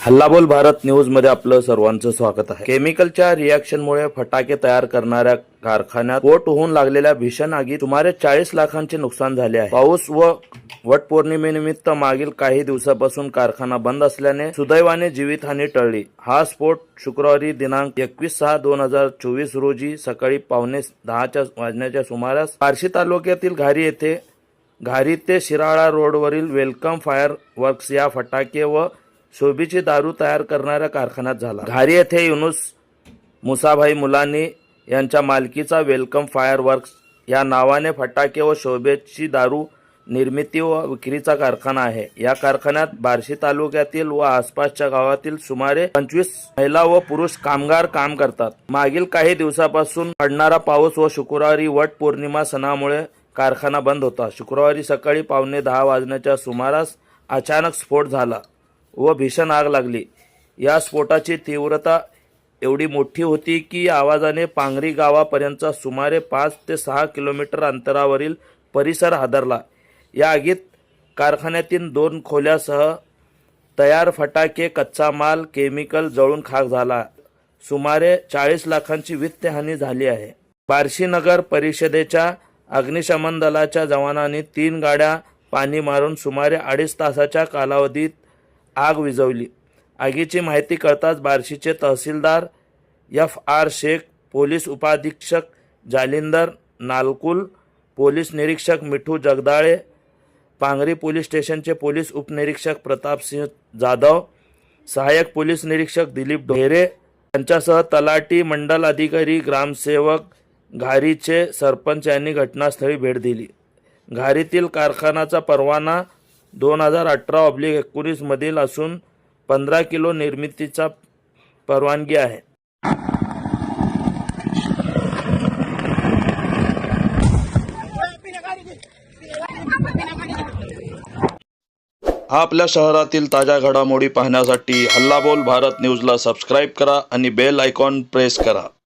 हल्लाबोल भारत न्यूज मध्ये आपलं सर्वांचं स्वागत आहे। केमिकलच्या रिएक्शनमुळे फटाके तयार करणाऱ्या कारखान्यात स्फोट होऊन लागलेल्या भीषण आगीत सुमारे 40 लाखांचे नुकसान झाले आहे। पाऊस व वटपौर्णिमेनिमित्त मागील काही दिवसापासून कारखाना बंद असल्याने सुदैवाने जीवितहानी टळली। हा स्फोट शुक्रवारी दिनांक 21/6/2024 रोजी सकाळी 9:45 वाजण्याच्या सुमारास बार्शी तालुक्यातील घारी ते शिराळा रोडवरील वेलकम फायर वर्क्स या फटाके व शोभेची दारू तयार करणाऱ्या कारखान्यात झाला। घारी येथे युनुस मुसाभाई मुलानी यांच्या मालकीचा वेलकम फायर वर्क्स या नावाने फटाके व शोभेची दारू निर्मिती व विक्रीचा कारखाना आहे। या कारखान्यात बार्शी तालुक्यातील व आसपासच्या गावातील सुमारे 25 महिला व पुरुष कामगार काम करतात। मागील काही दिवसापासून पडणारा पाऊस व शुक्रवारी वट पौर्णिमा सणामुळे कारखाना बंद होता। शुक्रवारी सकाळी 9:15 वाजण्याच्या सुमारास अचानक स्फोट झाला व भीषण आग लागली। या स्फोटाची तीव्रता एवढी मोठी होती की आवाजाने पांगरी गावापर्यंतचा सुमारे 5 ते 6 किलोमीटर अंतरावरील परिसर हादरला। या आगीत कारखान्यातील 2 खोल्यासह तयार फटाके, कच्चा माल, केमिकल जळून खाक झाला। सुमारे 40 लाखांची वित्तहानी झाली आहे। बार्शी नगर परिषदेच्या अग्निशमन दलाच्या जवानांनी 3 गाड्या पाणी मारून सुमारे 2.5 तासाच्या कालावधीत आग विझवली। आगीची माहिती कळताच बार्शीचे तहसीलदार FR शेख, पोलीस उपाधीक्षक जालिंदर नालकुल, पोलीस निरीक्षक मिठू जगदाळे, पांगरी पोलीस स्टेशनचे पोलीस उपनिरीक्षक प्रतापसिंह जाधव, सहाय्यक पोलीस निरीक्षक दिलीप ढोरे यांच्यासह तलाठी, मंडल अधिकारी, ग्रामसेवक, घारीचे सरपंच यांनी घटनास्थळी भेट दिली। घारीतील कारखानाचा परवाना 2018/19 मधील असून 15 किलो निर्मितीचा परवानगी आहे। आपल्या शहरातील ताज्या घडामोडी पाहण्यासाठी हल्लाबोल भारत न्यूजला सबस्क्राईब करा आणि बेल आयकॉन प्रेस करा।